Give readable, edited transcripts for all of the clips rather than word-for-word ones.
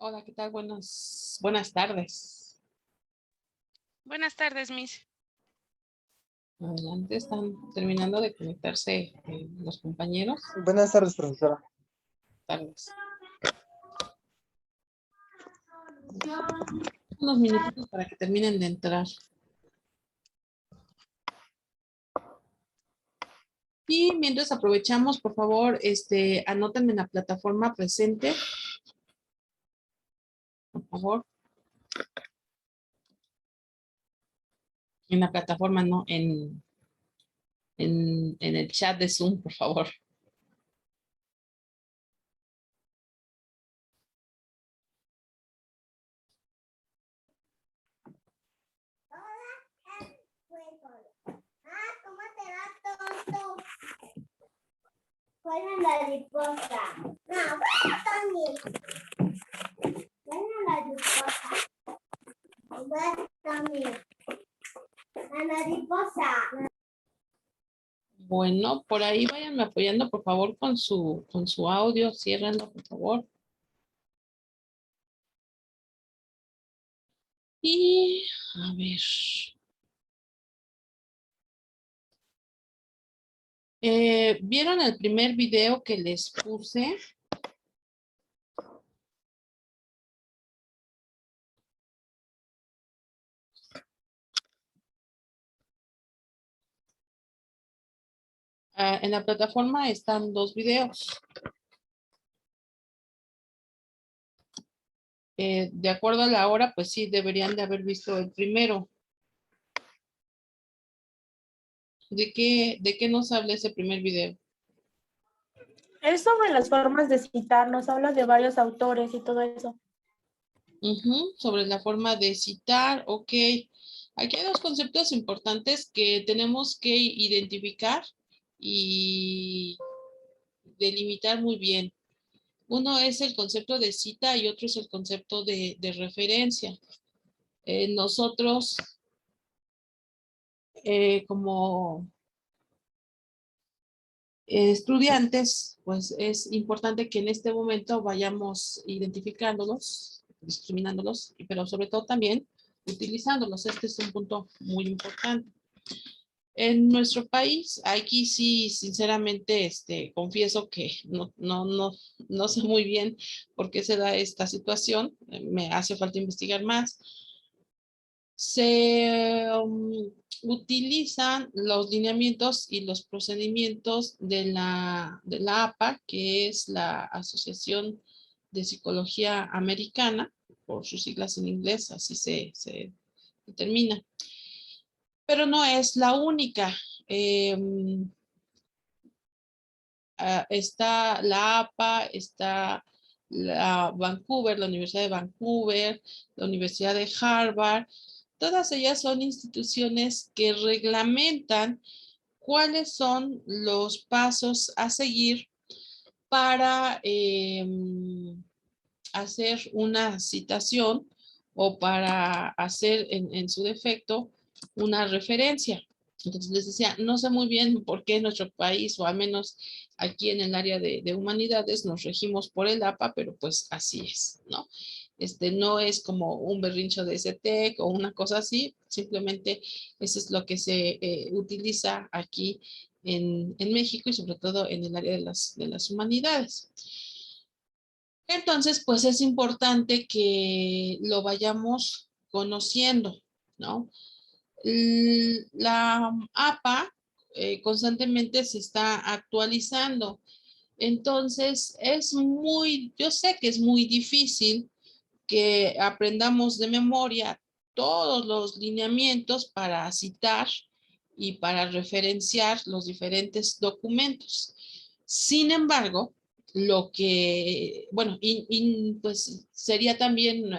Hola, ¿qué tal? Buenas tardes. Buenas tardes, Miss. Adelante, están terminando de conectarse los compañeros. Buenas tardes, profesora. Tardes. Unos minutitos para que terminen de entrar. Y mientras aprovechamos, por favor, anoten en la plataforma presente. Por favor. En la plataforma, no, en el chat de Zoom, por favor. Buena la mariposa. No, bueno, también. Buena la mariposa. Bueno, también. La mariposa. Bueno, por ahí váyanme apoyando, por favor, con su audio. Ciérrenlo, por favor. Y a ver. ¿Vieron el primer video que les puse? En la plataforma están dos videos. De acuerdo a la hora, pues sí, deberían de haber visto el primero. ¿De qué nos habla ese primer video? Es sobre las formas de citar, nos habla de varios autores y todo eso. Sobre la forma de citar, ok. Aquí hay dos conceptos importantes que tenemos que identificar y delimitar muy bien. Uno es el concepto de cita y otro es el concepto de referencia. Nosotros, como estudiantes, pues es importante que en este momento vayamos identificándolos, discriminándolos, pero sobre todo también utilizándolos. Este es un punto muy importante. En nuestro país, aquí sí, sinceramente, confieso que no sé muy bien por qué se da esta situación. Me hace falta investigar más. Se utilizan los lineamientos y los procedimientos de la APA, que es la Asociación de Psicología Americana, por sus siglas en inglés, así se determina. Pero no es la única. Está la APA, está la Universidad de Vancouver, la Universidad de Harvard. Todas ellas son instituciones que reglamentan cuáles son los pasos a seguir para hacer una citación o para hacer en su defecto una referencia. Entonces les decía, no sé muy bien por qué en nuestro país, o al menos aquí en el área de humanidades, nos regimos por el APA, pero pues así es, ¿no? No es como un berrincho de STEC o una cosa así, simplemente eso es lo que se utiliza aquí en México y sobre todo en el área de las humanidades. Entonces, pues es importante que lo vayamos conociendo, ¿no? La APA constantemente se está actualizando. Entonces, yo sé que es muy difícil que aprendamos de memoria todos los lineamientos para citar y para referenciar los diferentes documentos. Sin embargo, lo que, bueno, pues sería también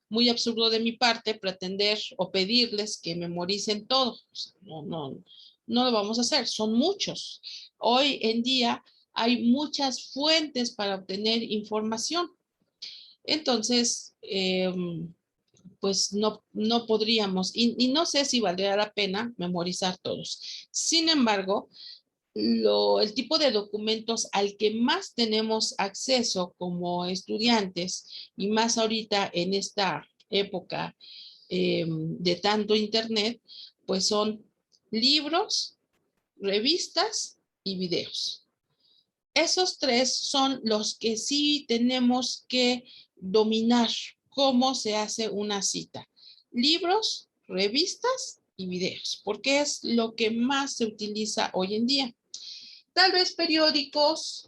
muy absurdo de mi parte pretender o pedirles que memoricen todo. No lo vamos a hacer, son muchos. Hoy en día hay muchas fuentes para obtener información. Entonces, pues no podríamos, y no sé si valdría la pena memorizar todos. Sin embargo, el tipo de documentos al que más tenemos acceso como estudiantes y más ahorita en esta época de tanto internet, pues son libros, revistas y videos. Esos tres son los que sí tenemos que dominar cómo se hace una cita. Libros, revistas y videos, porque es lo que más se utiliza hoy en día. Tal vez periódicos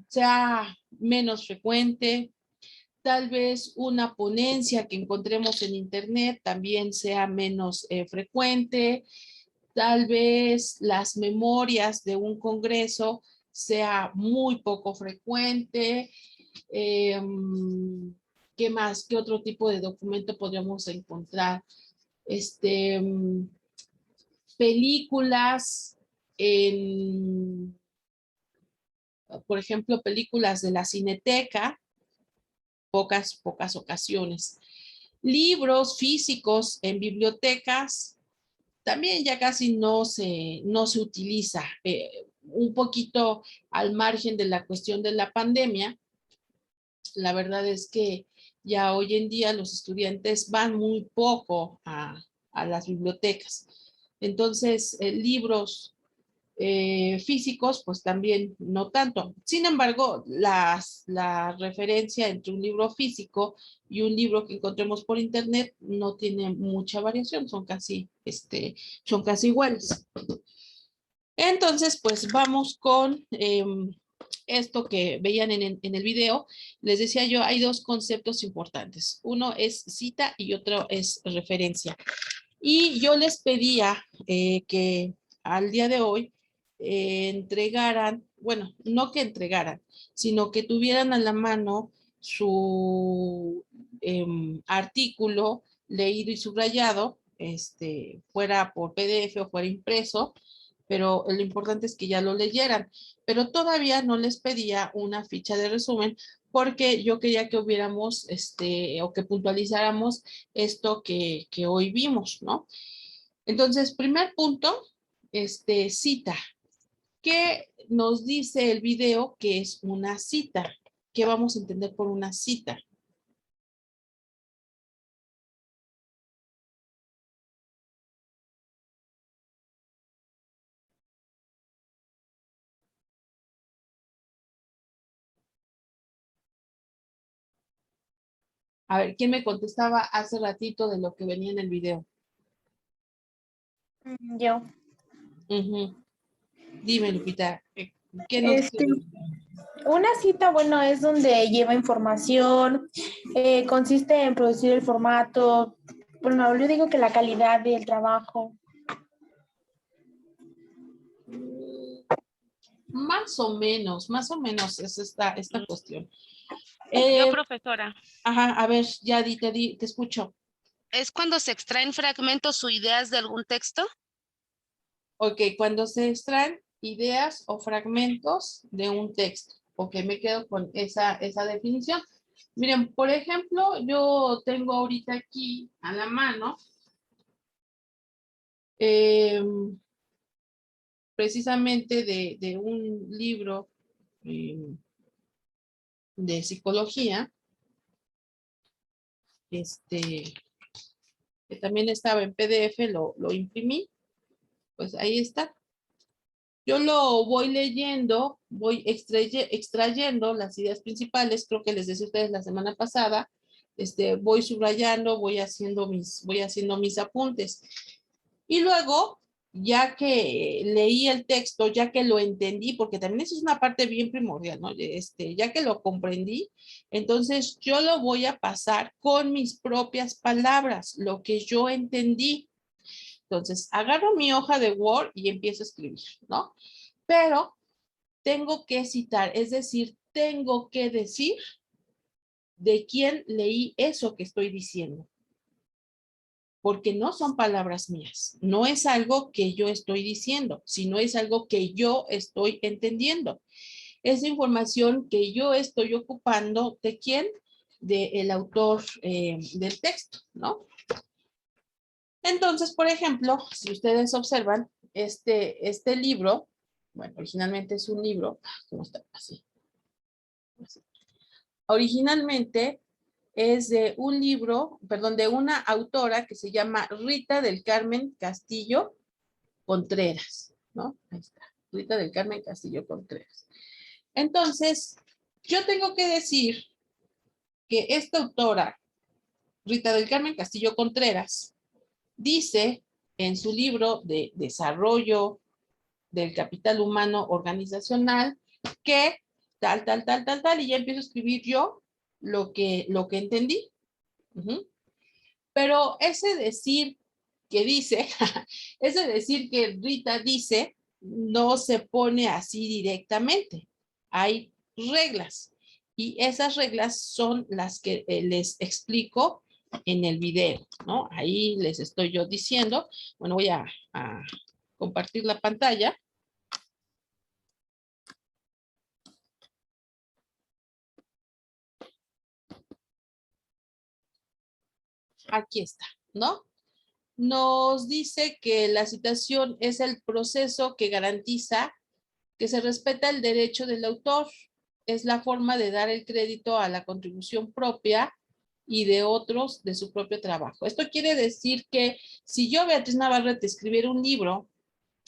sea menos frecuente, tal vez una ponencia que encontremos en internet también sea menos frecuente, tal vez las memorias de un congreso sea muy poco frecuente. ¿Qué más? ¿Qué otro tipo de documento podríamos encontrar? Películas, por ejemplo, películas de la Cineteca, pocas ocasiones. Libros físicos en bibliotecas, también ya casi no se utiliza. Un poquito al margen de la cuestión de la pandemia, la verdad es que ya hoy en día los estudiantes van muy poco a las bibliotecas. Entonces, libros físicos, pues también no tanto. Sin embargo, la referencia entre un libro físico y un libro que encontremos por internet no tiene mucha variación, son casi iguales. Entonces, pues vamos con esto que veían en el video. Les decía yo, hay dos conceptos importantes. Uno es cita y otro es referencia. Y yo les pedía que al día de hoy entregaran, bueno, no que entregaran, sino que tuvieran a la mano su artículo leído y subrayado, fuera por PDF o fuera impreso, pero lo importante es que ya lo leyeran. Pero todavía no les pedía una ficha de resumen porque yo quería que hubiéramos, o que puntualizáramos esto que hoy vimos, ¿no? Entonces, primer punto, cita. ¿Qué nos dice el video que es una cita? ¿Qué vamos a entender por una cita? A ver, ¿quién me contestaba hace ratito de lo que venía en el video? Yo. Dime, Lupita, ¿qué nos dice? Una cita, bueno, es donde lleva información, consiste en producir el formato, bueno, yo digo que la calidad del trabajo. Más o menos es esta cuestión. Yo, profesora. Ajá, a ver, ya te escucho. ¿Es cuando se extraen fragmentos o ideas de algún texto? Ok, cuando se extraen ideas o fragmentos de un texto. Ok, me quedo con esa definición. Miren, por ejemplo, yo tengo ahorita aquí a la mano precisamente de un libro de psicología, que también estaba en PDF, lo imprimí, pues ahí está. Yo lo voy leyendo, voy extrayendo las ideas principales, creo que les decía a ustedes la semana pasada, voy subrayando, voy haciendo mis apuntes. Y luego, ya que leí el texto, ya que lo entendí, porque también eso es una parte bien primordial, ¿no? Ya que lo comprendí, entonces yo lo voy a pasar con mis propias palabras, lo que yo entendí. Entonces, agarro mi hoja de Word y empiezo a escribir, ¿no? Pero tengo que citar, es decir, tengo que decir de quién leí eso que estoy diciendo. Porque no son palabras mías, no es algo que yo estoy diciendo, sino es algo que yo estoy entendiendo. Es información que yo estoy ocupando, ¿de quién? Del autor del texto, ¿no? Entonces, por ejemplo, si ustedes observan, este libro, bueno, originalmente es un libro, ¿cómo está? Así. Originalmente es de un libro, perdón, de una autora que se llama Rita del Carmen Castillo Contreras, ¿no? Ahí está, Rita del Carmen Castillo Contreras. Entonces, yo tengo que decir que esta autora, Rita del Carmen Castillo Contreras, dice en su libro de Desarrollo del Capital Humano Organizacional que tal, y ya empiezo a escribir yo lo que entendí. Pero ese decir que dice, ese decir que Rita dice, no se pone así directamente. Hay reglas y esas reglas son las que les explico en el video, ¿no? Ahí les estoy yo diciendo. Bueno, voy a compartir la pantalla. Aquí está, ¿no? Nos dice que la citación es el proceso que garantiza que se respeta el derecho del autor. Es la forma de dar el crédito a la contribución propia y de otros de su propio trabajo. Esto quiere decir que si yo, Beatriz Navarrete, escribiera un libro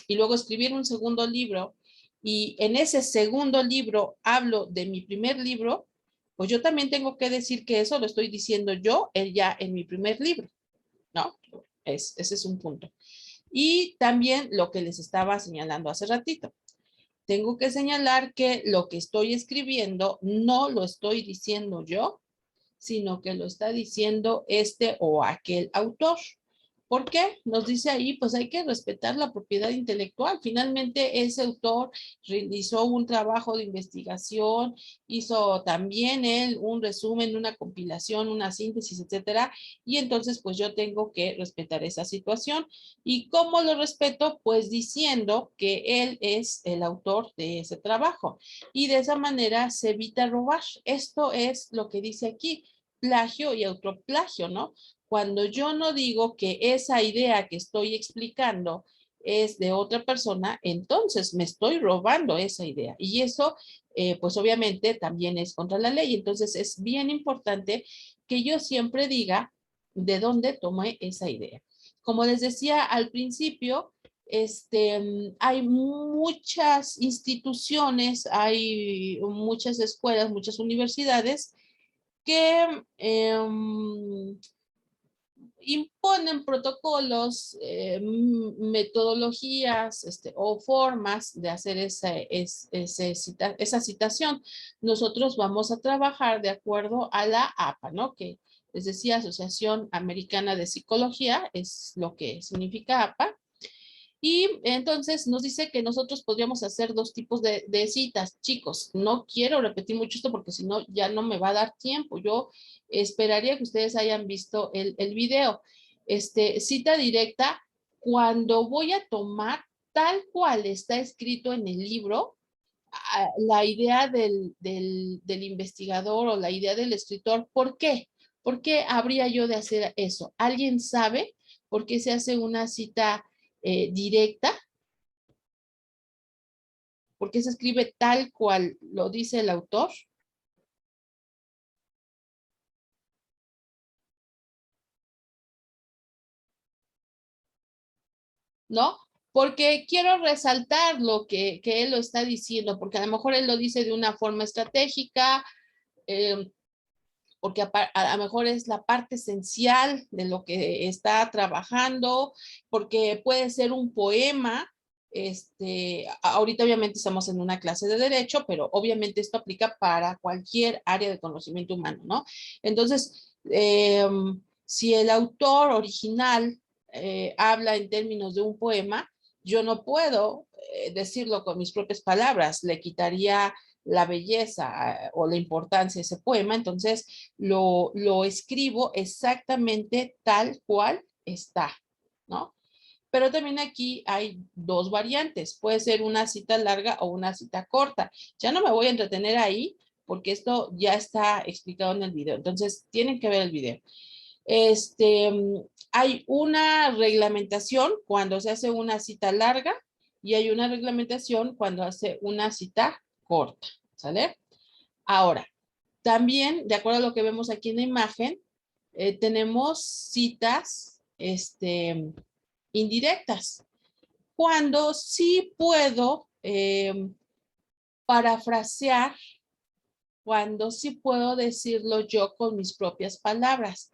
y luego escribiera un segundo libro y en ese segundo libro hablo de mi primer libro, pues yo también tengo que decir que eso lo estoy diciendo yo ya en mi primer libro, ¿no? Ese es un punto. Y también lo que les estaba señalando hace ratito. Tengo que señalar que lo que estoy escribiendo no lo estoy diciendo yo, sino que lo está diciendo este o aquel autor. ¿Por qué? Nos dice ahí, pues hay que respetar la propiedad intelectual. Finalmente, ese autor realizó un trabajo de investigación, hizo también él un resumen, una compilación, una síntesis, etcétera. Y entonces, pues yo tengo que respetar esa situación. ¿Y cómo lo respeto? Pues diciendo que él es el autor de ese trabajo. Y de esa manera se evita robar. Esto es lo que dice aquí, plagio y autoplagio, ¿no? Cuando yo no digo que esa idea que estoy explicando es de otra persona, entonces me estoy robando esa idea. Y eso, pues obviamente también es contra la ley. Entonces es bien importante que yo siempre diga de dónde tomé esa idea. Como les decía al principio, hay muchas instituciones, hay muchas escuelas, muchas universidades que imponen protocolos, metodologías o formas de hacer esa citación. Nosotros vamos a trabajar de acuerdo a la APA, ¿no? Que les decía, Asociación Americana de Psicología, es lo que significa APA. Y entonces nos dice que nosotros podríamos hacer dos tipos de citas. Chicos, no quiero repetir mucho esto porque si no ya no me va a dar tiempo. Yo esperaría que ustedes hayan visto el video. Cita directa, cuando voy a tomar tal cual está escrito en el libro, la idea del investigador o la idea del escritor. ¿Por qué? ¿Por qué habría yo de hacer eso? ¿Alguien sabe por qué se hace una cita directa? ¿Por qué se escribe tal cual lo dice el autor? ¿No? Porque quiero resaltar lo que él lo está diciendo, porque a lo mejor él lo dice de una forma estratégica, porque a lo mejor es la parte esencial de lo que está trabajando, porque puede ser un poema. Ahorita obviamente estamos en una clase de derecho, pero obviamente esto aplica para cualquier área de conocimiento humano, ¿no? Entonces, si el autor original habla en términos de un poema, yo no puedo decirlo con mis propias palabras, le quitaría la belleza o la importancia de ese poema, entonces lo escribo exactamente tal cual está, ¿no? Pero también aquí hay dos variantes, puede ser una cita larga o una cita corta. Ya no me voy a entretener ahí porque esto ya está explicado en el video, entonces tienen que ver el video. Hay una reglamentación cuando se hace una cita larga y hay una reglamentación cuando hace una cita corta, ¿sale? Ahora, también, de acuerdo a lo que vemos aquí en la imagen, tenemos citas indirectas. Cuando sí puedo parafrasear, cuando sí puedo decirlo yo con mis propias palabras,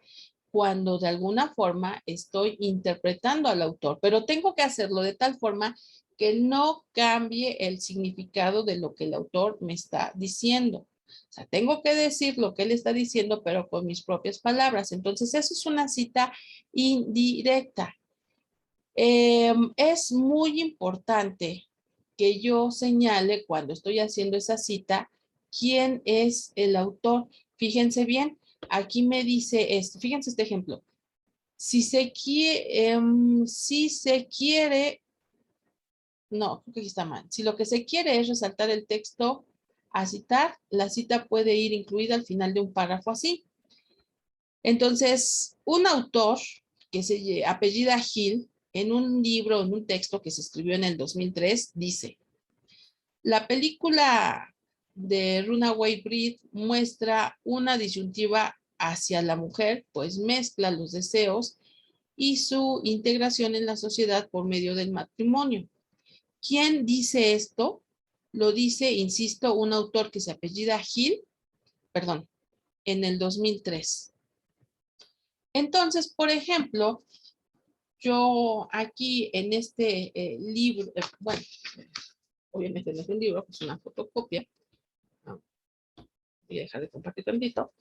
cuando de alguna forma estoy interpretando al autor, pero tengo que hacerlo de tal forma que no cambie el significado de lo que el autor me está diciendo. O sea, tengo que decir lo que él está diciendo, pero con mis propias palabras. Entonces, eso es una cita indirecta. Es muy importante que yo señale cuando estoy haciendo esa cita quién es el autor. Fíjense bien, aquí me dice esto, fíjense este ejemplo. Si se quiere, no, creo que aquí está mal. Si lo que se quiere es resaltar el texto a citar, la cita puede ir incluida al final de un párrafo así. Entonces, un autor que se apellida Hill, en un libro, en un texto que se escribió en el 2003, dice, la película de Runaway Bride muestra una disyuntiva hacia la mujer, pues mezcla los deseos y su integración en la sociedad por medio del matrimonio. ¿Quién dice esto? Lo dice, insisto, un autor que se apellida Hill, perdón, en el 2003. Entonces, por ejemplo, yo aquí en este libro, bueno, obviamente no es un libro, es una fotocopia. ¿No? Voy a dejar de compartir tantito.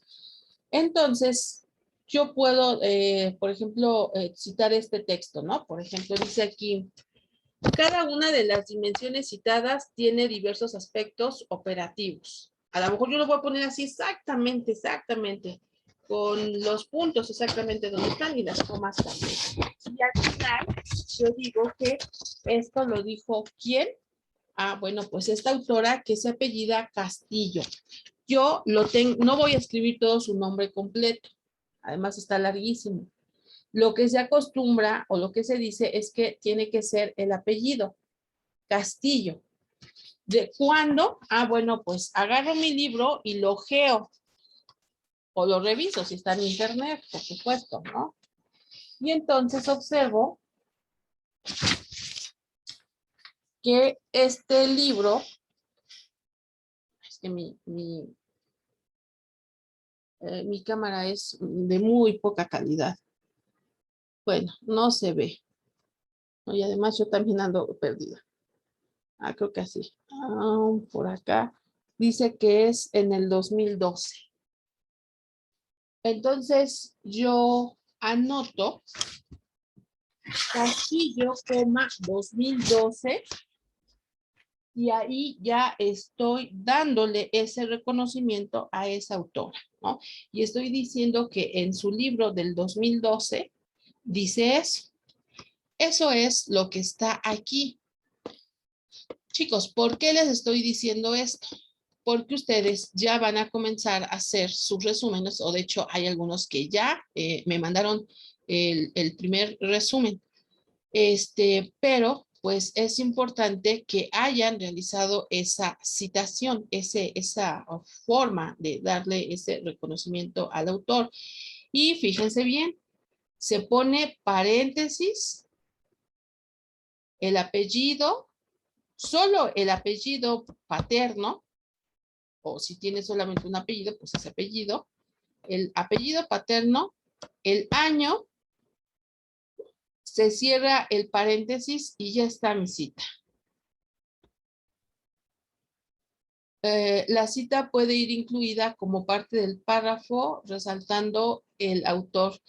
Entonces, yo puedo, por ejemplo, citar este texto, ¿no? Por ejemplo, dice aquí, cada una de las dimensiones citadas tiene diversos aspectos operativos. A lo mejor yo lo voy a poner así exactamente, con los puntos exactamente donde están y las comas también. Y al final, yo digo que esto lo dijo ¿quién? Ah, bueno, pues esta autora que se apellida Castillo. Yo no voy a escribir todo su nombre completo. Además está larguísimo. Lo que se acostumbra o lo que se dice es que tiene que ser el apellido, Castillo. ¿De cuándo? Ah, bueno, pues agarro mi libro y lo ojeo o lo reviso si está en internet, por supuesto, ¿no? Y entonces observo que este libro, es que mi cámara es de muy poca calidad. Bueno, no se ve. Y además yo también ando perdida. Ah, creo que así. Por acá. Dice que es en el 2012. Entonces yo anoto Castillo, 2012. Y ahí ya estoy dándole ese reconocimiento a esa autora, ¿no? Y estoy diciendo que en su libro del 2012 dice eso. Eso es lo que está aquí. Chicos, ¿por qué les estoy diciendo esto? Porque ustedes ya van a comenzar a hacer sus resúmenes, o de hecho hay algunos que ya me mandaron el primer resumen. Pero pues es importante que hayan realizado esa citación, esa forma de darle ese reconocimiento al autor. Y fíjense bien, se pone paréntesis, el apellido, solo el apellido paterno, o si tiene solamente un apellido, pues ese apellido, el apellido paterno, el año, se cierra el paréntesis y ya está mi cita. La cita puede ir incluida como parte del párrafo resaltando el autor.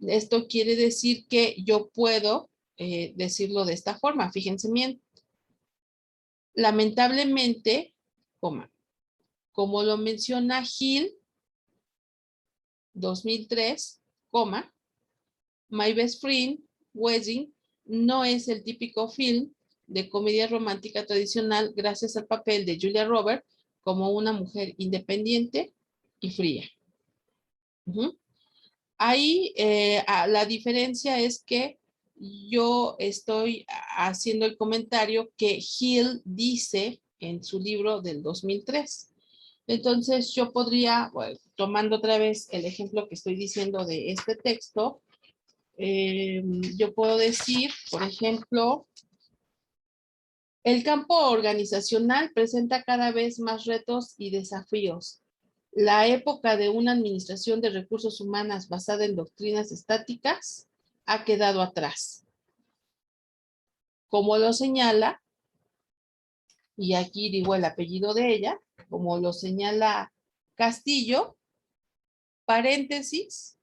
Esto quiere decir que yo puedo decirlo de esta forma. Fíjense bien. Lamentablemente, como lo menciona Hill, 2003, My Best Friend, Wedding, no es el típico film de comedia romántica tradicional gracias al papel de Julia Roberts como una mujer independiente y fría. Ahí la diferencia es que yo estoy haciendo el comentario que Hill dice en su libro del 2003. Entonces yo podría, bueno, tomando otra vez el ejemplo que estoy diciendo de este texto, yo puedo decir, por ejemplo, el campo organizacional presenta cada vez más retos y desafíos. La época de una administración de recursos humanos basada en doctrinas estáticas ha quedado atrás. Como lo señala, y aquí digo el apellido de ella, como lo señala Castillo, paréntesis,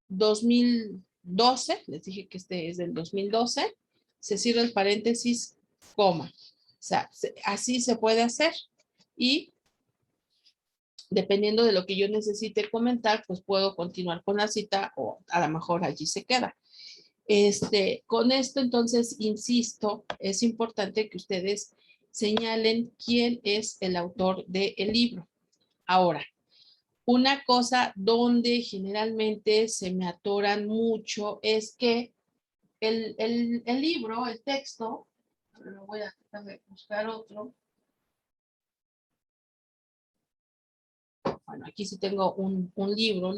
2012, les dije que este es del 2012, se cierra el paréntesis, coma. O sea, así se puede hacer. Y dependiendo de lo que yo necesite comentar, pues puedo continuar con la cita o a lo mejor allí se queda. Con esto, entonces, insisto, es importante que ustedes señalen quién es el autor del libro. Ahora, una cosa donde generalmente se me atoran mucho es que el libro, el texto, lo voy a tratar de buscar otro. Bueno, aquí sí tengo un libro.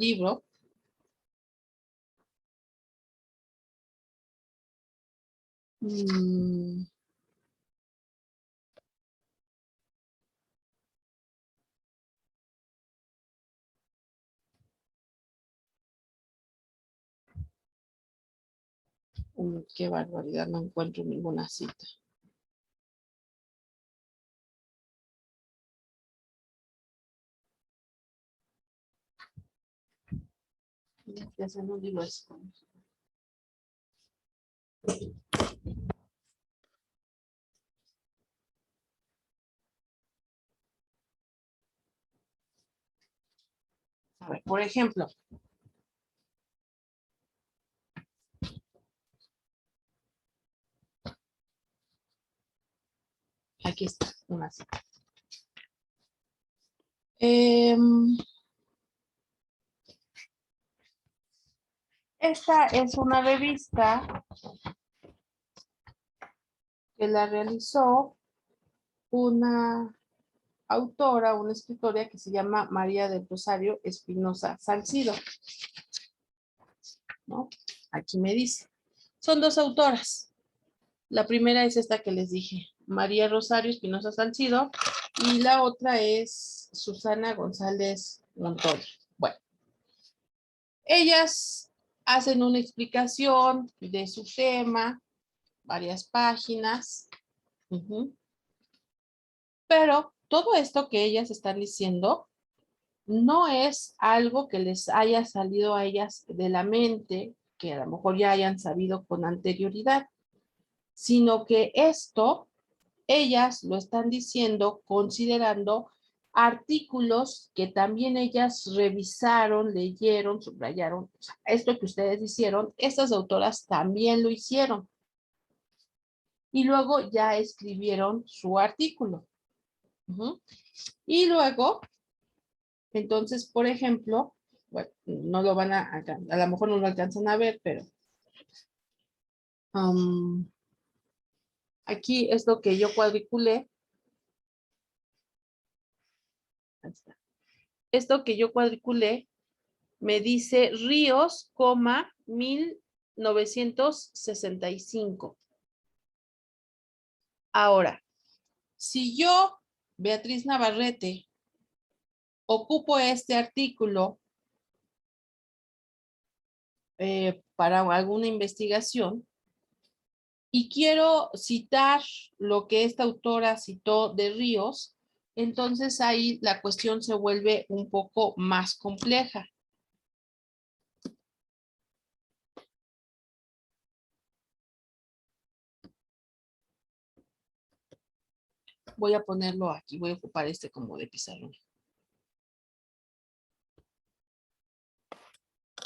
Qué barbaridad, no encuentro ninguna cita. Ya se nos digo esto. A ver, por ejemplo, aquí está una cita. Esta es una revista que la realizó una autora, una escritora que se llama María del Rosario Espinosa Salcido, ¿no? Aquí me dice. Son dos autoras. La primera es esta que les dije, María Rosario Espinosa Salcido, y la otra es Susana González Montoya. Bueno, ellas hacen una explicación de su tema, varias páginas, pero todo esto que ellas están diciendo no es algo que les haya salido a ellas de la mente, que a lo mejor ya hayan sabido con anterioridad, sino que esto ellas lo están diciendo considerando artículos que también ellas revisaron, leyeron, subrayaron. O sea, esto que ustedes hicieron, estas autoras también lo hicieron. Y luego ya escribieron su artículo. Y luego, entonces, por ejemplo, bueno, no lo van a lo mejor no lo alcanzan a ver, pero aquí es lo que yo cuadriculé. Ahí está. Esto que yo cuadriculé me dice Ríos, 1965. Ahora, si yo, Beatriz Navarrete, ocupo este artículo para alguna investigación y quiero citar lo que esta autora citó de Ríos, entonces ahí la cuestión se vuelve un poco más compleja. Voy a ponerlo aquí, voy a ocupar este como de pizarrón.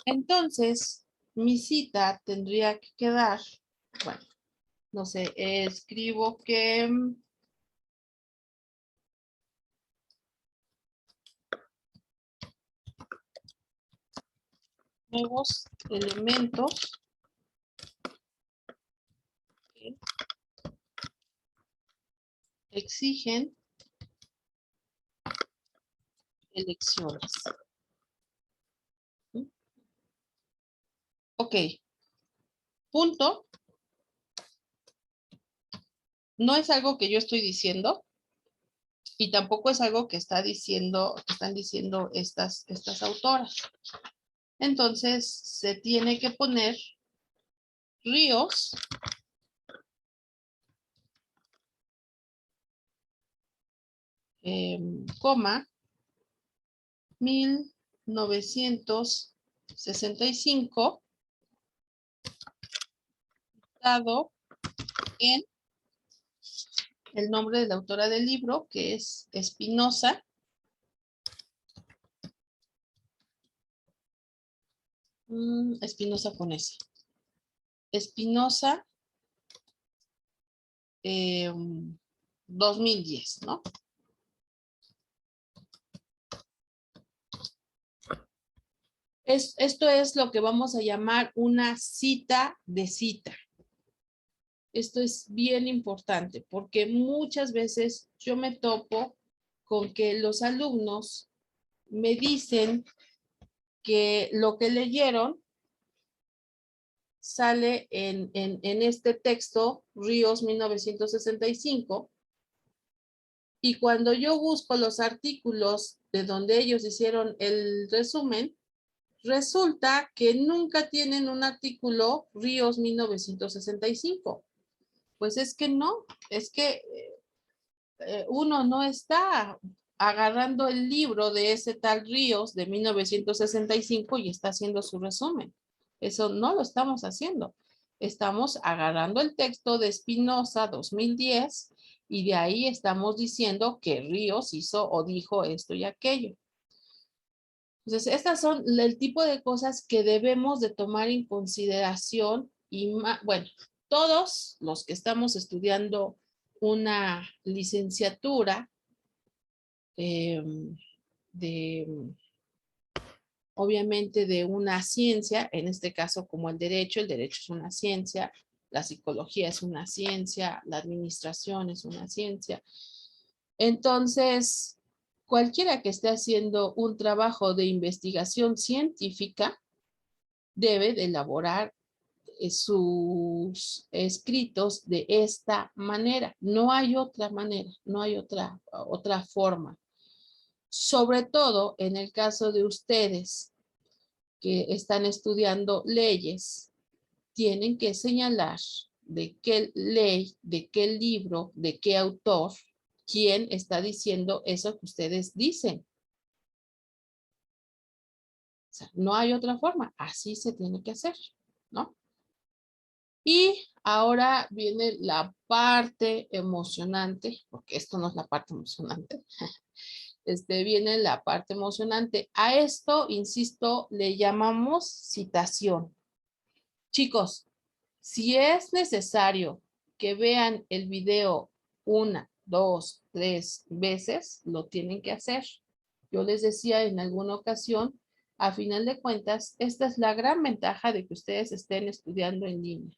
Entonces, mi cita tendría que quedar, bueno, no sé, escribo que nuevos elementos que exigen elecciones. Ok. Punto. No es algo que yo estoy diciendo y tampoco es algo que están diciendo estas autoras. Entonces se tiene que poner Ríos coma 1965 dado en el nombre de la autora del libro, que es Espinosa. Espinosa con S. Espinosa 2010, ¿no? Esto es lo que vamos a llamar una cita de cita. Esto es bien importante porque muchas veces yo me topo con que los alumnos me dicen que lo que leyeron sale en este texto, Ríos 1965, y cuando yo busco los artículos de donde ellos hicieron el resumen, resulta que nunca tienen un artículo Ríos 1965. Pues es que no, es que uno no está agarrando el libro de ese tal Ríos de 1965 y está haciendo su resumen. Eso no lo estamos haciendo. Estamos agarrando el texto de Espinosa 2010 y de ahí estamos diciendo que Ríos hizo o dijo esto y aquello. Entonces, estas son el tipo de cosas que debemos de tomar en consideración y, bueno, todos los que estamos estudiando una licenciatura obviamente de una ciencia, en este caso como el derecho es una ciencia, la psicología es una ciencia, la administración es una ciencia. Entonces, cualquiera que esté haciendo un trabajo de investigación científica debe de elaborar sus escritos de esta manera. No hay otra manera, no hay otra forma. Sobre todo en el caso de ustedes que están estudiando leyes, tienen que señalar de qué ley, de qué libro, de qué autor, quién está diciendo eso que ustedes dicen. O sea, no hay otra forma, así se tiene que hacer, ¿no? Y ahora viene la parte emocionante, porque esto no es la parte emocionante. Viene la parte emocionante. A esto, insisto, le llamamos citación. Chicos, si es necesario que vean el video 1, 2, 3 veces, lo tienen que hacer. Yo les decía en alguna ocasión, a final de cuentas, esta es la gran ventaja de que ustedes estén estudiando en línea.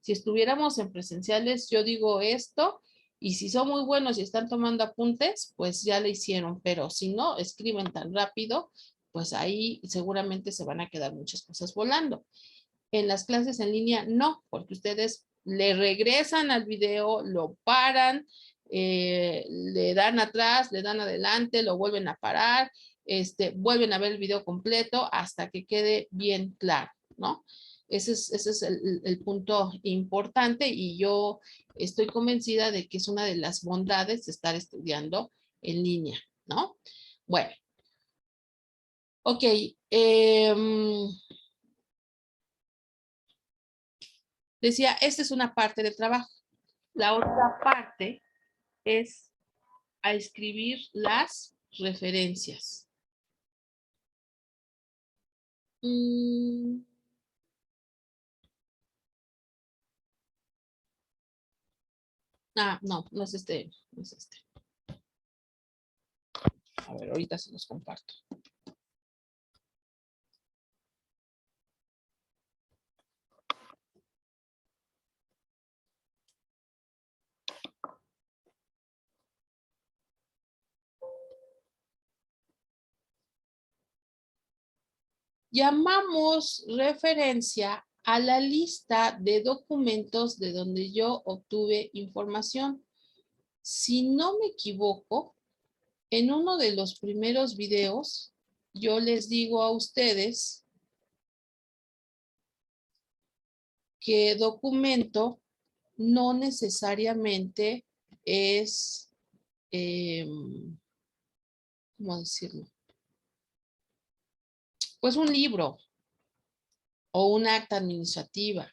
Si estuviéramos en presenciales, yo digo esto, y si son muy buenos y están tomando apuntes, pues ya le hicieron, pero si no escriben tan rápido, pues ahí seguramente se van a quedar muchas cosas volando. En las clases en línea no, porque ustedes le regresan al video, lo paran, le dan atrás, le dan adelante, lo vuelven a parar, vuelven a ver el video completo hasta que quede bien claro, ¿no? Ese es el punto importante y yo estoy convencida de que es una de las bondades de estar estudiando en línea, ¿no? Bueno. Ok. Decía, esta es una parte del trabajo. La otra parte es a escribir las referencias. No, no es este, no es este. A ver, ahorita se los comparto. llamamos referencia a la lista de documentos de donde yo obtuve información. Si no me equivoco, en uno de los primeros videos, yo les digo a ustedes que documento no necesariamente es, ¿cómo decirlo? Pues un libro o un acta administrativa.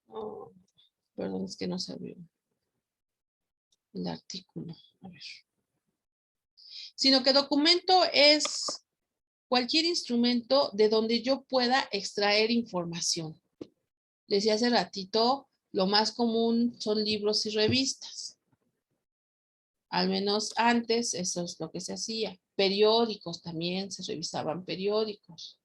Oh, perdón, es que no se abrió el artículo. A ver. Sino que documento es cualquier instrumento de donde yo pueda extraer información. Les decía hace ratito, lo más común son libros y revistas. Al menos antes eso es lo que se hacía. Periódicos también, se revisaban periódicos.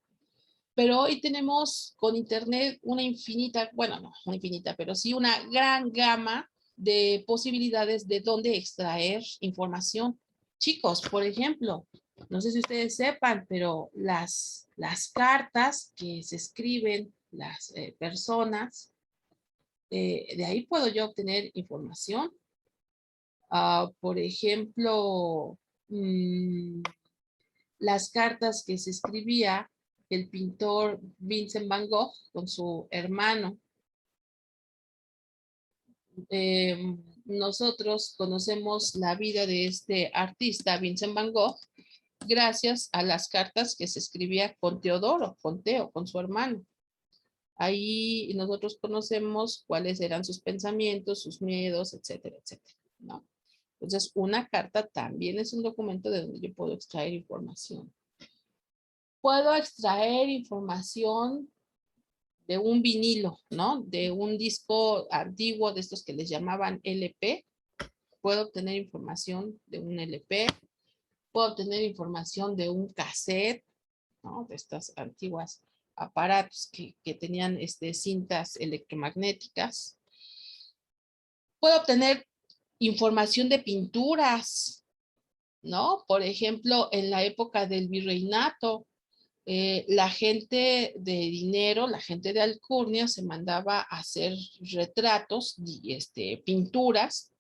Pero hoy tenemos con internet una infinita, bueno, no una infinita, pero sí una gran gama de posibilidades de dónde extraer información. Chicos, por ejemplo, no sé si ustedes sepan, pero las cartas que se escriben las personas, de ahí puedo yo obtener información. Por ejemplo, las cartas que se escribía el pintor Vincent Van Gogh con su hermano. Nosotros conocemos la vida de este artista, Vincent Van Gogh, gracias a las cartas que se escribía con Teodoro, con Teo, con su hermano. Ahí nosotros conocemos cuáles eran sus pensamientos, sus miedos, etcétera, etcétera, ¿no? Entonces, una carta también es un documento de donde yo puedo extraer información. Puedo extraer información de un vinilo, ¿no? De un disco antiguo de estos que les llamaban LP. Puedo obtener información de un LP. Puedo obtener información de un cassette, ¿no? De estas antiguas aparatos que tenían cintas electromagnéticas. Puedo obtener información de pinturas, ¿no? Por ejemplo, en la época del virreinato, la gente de dinero, la gente de alcurnia se mandaba a hacer retratos y pinturas,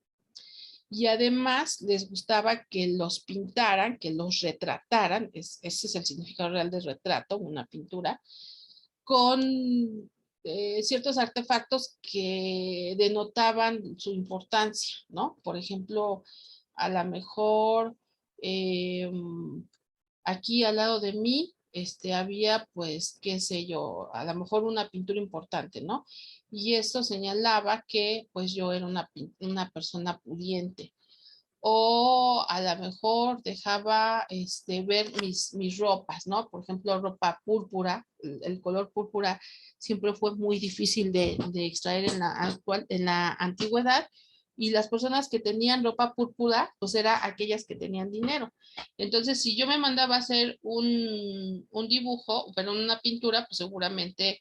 y además les gustaba que los pintaran, que los retrataran, ese es el significado real de retrato, una pintura, con ciertos artefactos que denotaban su importancia, ¿no? Por ejemplo, a lo mejor aquí al lado de mí había, pues, qué sé yo, a lo mejor una pintura importante, ¿no? Y esto señalaba que, pues, yo era una persona pudiente. O a lo mejor dejaba ver mis ropas, ¿no? Por ejemplo, ropa púrpura, el color púrpura siempre fue muy difícil de extraer en la antigüedad, y las personas que tenían ropa púrpura, pues eran aquellas que tenían dinero. Entonces, si yo me mandaba a hacer un dibujo, pero una pintura, pues seguramente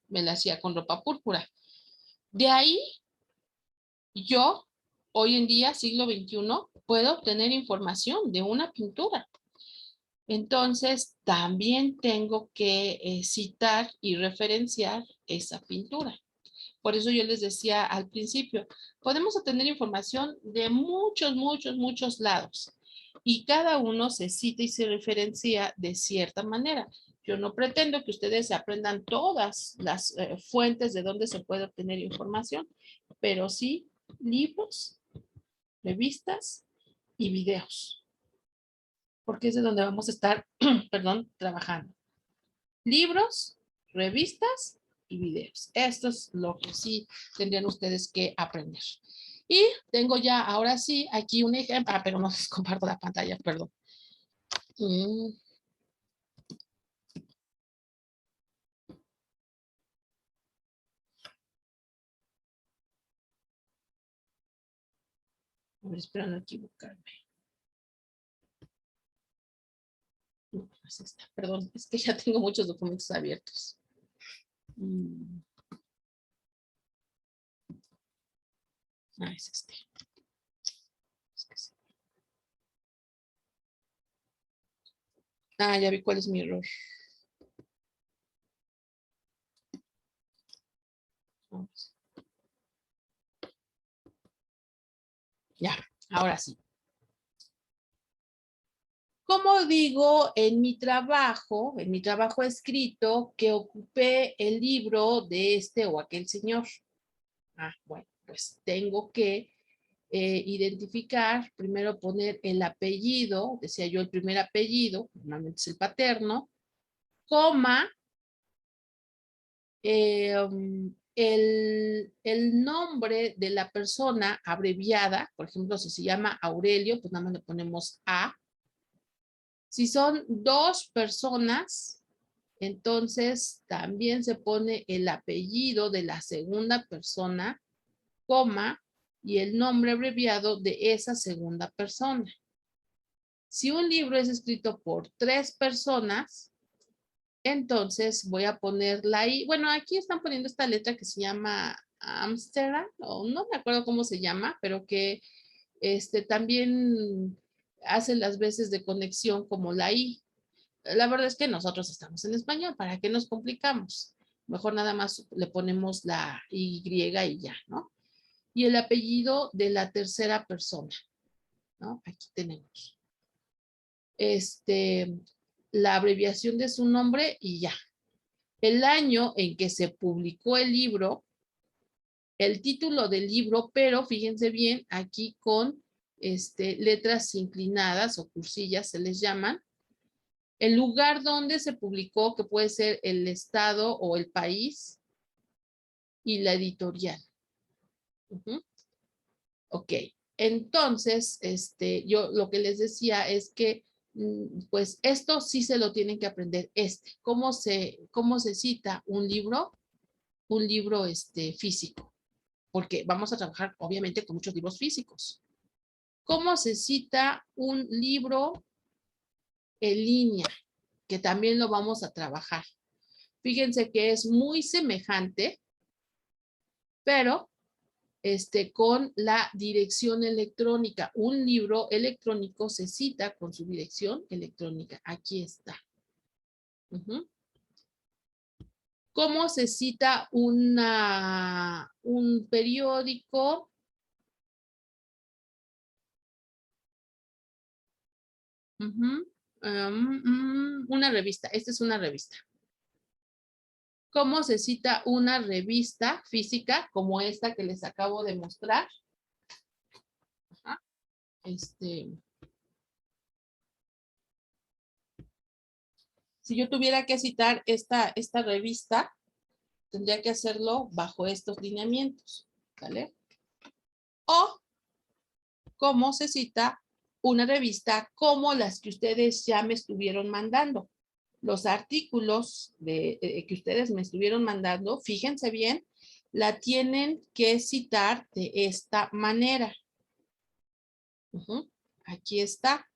me la hacía con ropa púrpura. De ahí, yo, hoy en día, siglo XXI, puedo obtener información de una pintura. Entonces, también tengo que citar y referenciar esa pintura. Por eso yo les decía al principio, podemos obtener información de muchos, muchos, muchos lados. Y cada uno se cita y se referencia de cierta manera. Yo no pretendo que ustedes aprendan todas las fuentes de donde se puede obtener información, pero sí libros, revistas y videos. Porque es de donde vamos a estar, perdón, trabajando. Libros, revistas y videos. Esto es lo que sí tendrían ustedes que aprender. Y tengo ya, ahora sí, aquí un ejemplo. Pero no les comparto la pantalla, perdón. A ver, espero no equivocarme. No, no es esta. Perdón, es que ya tengo muchos documentos abiertos. Ah, es este. Ah, ya vi cuál es mi error. Vamos. Ya, ahora sí. Como digo en mi trabajo escrito, que ocupé el libro de este o aquel señor. Ah, bueno, pues tengo que identificar, primero poner el apellido, decía yo el primer apellido, normalmente es el paterno, coma, el nombre de la persona abreviada, por ejemplo, si se llama Aurelio, pues nada más le ponemos A. Si son dos personas, entonces también se pone el apellido de la segunda persona, coma, y el nombre abreviado de esa segunda persona. Si un libro es escrito por 3 personas, entonces voy a poner la I. Bueno, aquí están poniendo esta letra que se llama Amsterdam, o no me acuerdo cómo se llama, pero que también hace las veces de conexión como la I. La verdad es que nosotros estamos en español, ¿para qué nos complicamos? Mejor nada más le ponemos la Y y ya, ¿no? Y el apellido de la tercera persona, ¿no? Aquí tenemos. La abreviación de su nombre y ya. El año en que se publicó el libro, el título del libro, pero fíjense bien, aquí con letras inclinadas o cursillas se les llaman. El lugar donde se publicó, que puede ser el estado o el país, y la editorial. Ok, entonces, yo lo que les decía es que, pues, esto sí se lo tienen que aprender. ¿Cómo se cita un libro? Un libro, físico, porque vamos a trabajar, obviamente, con muchos libros físicos. ¿Cómo se cita un libro en línea? Que también lo vamos a trabajar. Fíjense que es muy semejante, pero con la dirección electrónica. Un libro electrónico se cita con su dirección electrónica. Aquí está. ¿Cómo se cita un periódico? Una revista. Esta es una revista. ¿Cómo se cita una revista física como esta que les acabo de mostrar? Ajá. Si yo tuviera que citar esta revista, tendría que hacerlo bajo estos lineamientos, ¿vale? O cómo se cita una revista como las que ustedes ya me estuvieron mandando. Los artículos que ustedes me estuvieron mandando, fíjense bien, la tienen que citar de esta manera. Aquí está.